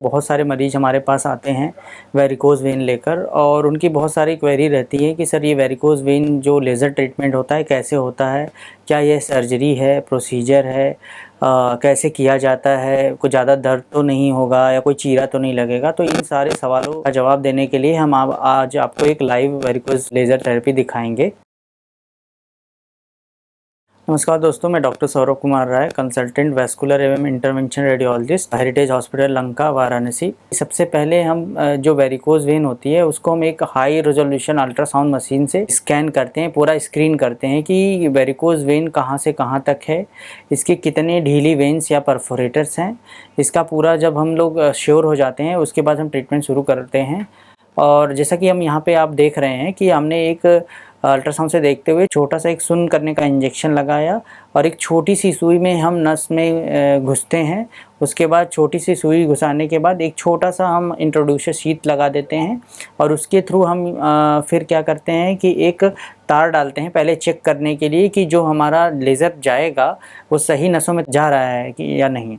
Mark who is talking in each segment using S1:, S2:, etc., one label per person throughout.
S1: बहुत सारे मरीज़ हमारे पास आते हैं वेरिकोज़ वेन लेकर, और उनकी बहुत सारी क्वेरी रहती है कि सर ये वेरिकोज़ वेन जो लेज़र ट्रीटमेंट होता है कैसे होता है, क्या ये सर्जरी है, प्रोसीजर है, कैसे किया जाता है, कुछ ज़्यादा दर्द तो नहीं होगा या कोई चीरा तो नहीं लगेगा। तो इन सारे सवालों का जवाब देने के लिए हम आज आपको एक लाइव वेरिकोज़ लेज़र थेरेपी दिखाएंगे। नमस्कार दोस्तों, मैं doctor Saurabh Kumar Rai, consultant vascular एवं intervention radiologist, heritage hospital Lanka, Varanasi. सबसे पहले हम जो वेरिकोज़ वेन होती है उसको हम एक हाई रेजोल्यूशन अल्ट्रासाउंड मशीन से स्कैन करते हैं, पूरा स्क्रीन करते हैं कि वेरिकोज़ वेन कहाँ से कहाँ तक है, इसके कितने ढीली वेन्स या परफोरेटर्स हैं। इसका पूरा जब हम लोग श्योर हो जाते हैं उसके बाद हम ट्रीटमेंट शुरू करते हैं। और जैसा कि हम यहाँ पे आप देख रहे हैं कि हमने एक अल्ट्रासाउंड से देखते हुए छोटा सा एक सुन्न करने का इंजेक्शन लगाया और एक छोटी सी सुई में हम नस में घुसते हैं। उसके बाद छोटी सी सुई घुसाने के बाद एक छोटा सा हम इंट्रोड्यूसर शीट लगा देते हैं और उसके थ्रू हम फिर क्या करते हैं कि एक तार डालते हैं, पहले चेक करने के लिए कि जो हमारा लेज़र जाएगा वो सही नसों में जा रहा है कि या नहीं।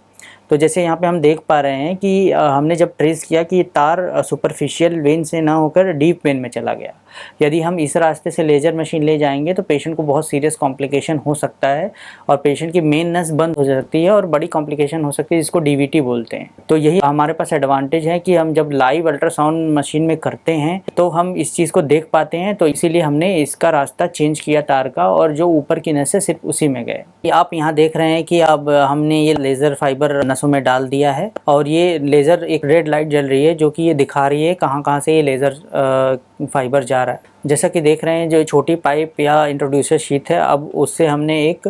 S1: तो जैसे यहाँ पे हम देख पा रहे हैं कि हमने जब ट्रेस किया कि तार सुपरफिशियल वेन से ना होकर डीप वेन में चला गया। यदि हम इस रास्ते से लेज़र मशीन ले जाएंगे तो पेशेंट को बहुत सीरियस कॉम्प्लिकेशन हो सकता है और पेशेंट की मेन नस बंद हो सकती है और बड़ी कॉम्प्लिकेशन हो सकती है, जिसको डीवीटी बोलते हैं। तो यही हमारे पास एडवांटेज है कि हम जब लाइव अल्ट्रासाउंड मशीन में करते हैं तो हम इस चीज़ को देख पाते हैं। तो इसीलिए हमने इसका रास्ता चेंज किया तार का, और जो ऊपर की नस है सिर्फ उसी में गए। आप यहाँ देख रहे हैं कि अब हमने ये लेज़र फाइबर नसों में डाल दिया है और ये लेज़र एक रेड लाइट जल रही है जो कि ये दिखा रही है कहाँ कहाँ से ये लेज़र फाइबर जा रहा है। जैसा कि देख रहे हैं जो छोटी पाइप या इंट्रोड्यूसर शीट है, अब उससे हमने एक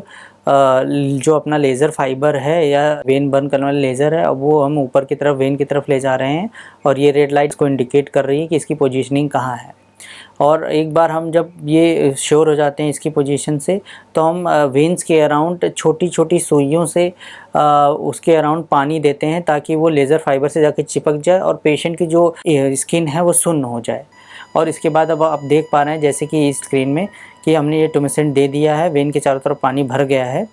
S1: जो अपना लेज़र फाइबर है या वेन बंद करने वाला लेज़र है, अब वो हम ऊपर की तरफ वेन की तरफ ले जा रहे हैं और ये रेड लाइट को इंडिकेट कर रही है कि इसकी पोजीशनिंग कहाँ है। और एक बार हम जब ये श्योर हो जाते हैं इसकी पोजीशन से, तो हम वेन्स के अराउंड छोटी छोटी सुइयों से उसके अराउंड पानी देते हैं ताकि वो लेज़र फाइबर से जाके चिपक जाए और पेशेंट की जो स्किन है वो सुन्न हो जाए। और इसके बाद अब आप देख पा रहे हैं जैसे कि इस स्क्रीन में कि हमने ये टुमेसेंट दे दिया है, वेन के चारों तरफ पानी भर गया है।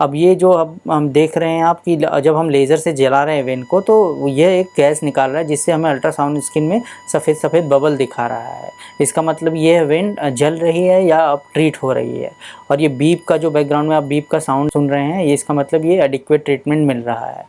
S1: अब ये जो अब हम देख रहे हैं आप कि जब हम लेज़र से जला रहे हैं वेन को, तो यह एक गैस निकाल रहा है जिससे हमें अल्ट्रासाउंड स्किन में सफ़ेद सफ़ेद बबल दिखा रहा है। इसका मतलब ये वेन जल रही है या अब ट्रीट हो रही है। और ये बीप का जो बैकग्राउंड में आप बीप का साउंड सुन रहे हैं, ये इसका मतलब ये एडिक्वेट ट्रीटमेंट मिल रहा है।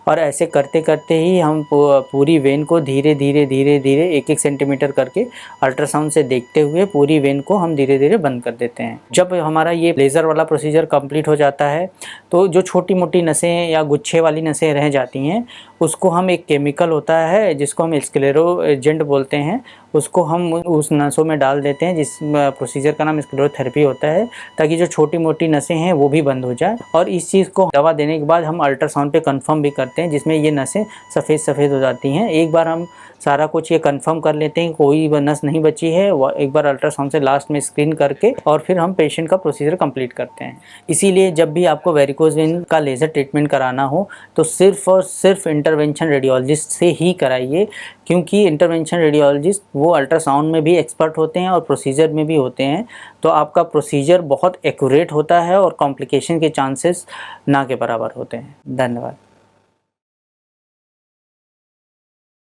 S1: और ऐसे करते करते ही हम पूरी वेन को धीरे धीरे धीरे धीरे 1-1 सेंटीमीटर करके अल्ट्रासाउंड से देखते हुए पूरी वेन को हम धीरे धीरे बंद कर देते हैं। जब हमारा ये लेज़र वाला प्रोसीजर कंप्लीट हो जाता है तो जो छोटी मोटी नसें या गुच्छे वाली नसें रह जाती हैं उसको हम एक केमिकल होता है जिसको हम स्क्लेरो एजेंट बोलते हैं, उसको हम उस नसों में डाल देते हैं, जिस प्रोसीजर का नाम स्क्लेरोथेरेपी होता है, ताकि जो छोटी मोटी नसें हैं वो भी बंद हो जाए। और इस चीज़ को दवा देने के बाद हम अल्ट्रासाउंड पे कंफर्म भी करते हैं, जिसमें ये नसें सफ़ेद सफ़ेद हो जाती हैं। एक बार हम सारा कुछ ये कंफर्म कर लेते हैं कोई नस नहीं बची है, एक बार अल्ट्रासाउंड से लास्ट में स्क्रीन करके और फिर हम पेशेंट का प्रोसीजर कंप्लीट करते हैं। इसीलिए जब भी आपको वेरिकोज़ वेन का लेज़र ट्रीटमेंट कराना हो तो सिर्फ और सिर्फ इंटरवेंशन रेडियोलॉजिस्ट से ही कराइए, क्योंकि इंटरवेंशन रेडियोलॉजिस्ट वो अल्ट्रासाउंड में भी एक्सपर्ट होते हैं और प्रोसीजर में भी होते हैं। तो आपका प्रोसीजर बहुत एक्यूरेट होता है और कॉम्प्लिकेशन के चांसेस ना के बराबर होते हैं। धन्यवाद।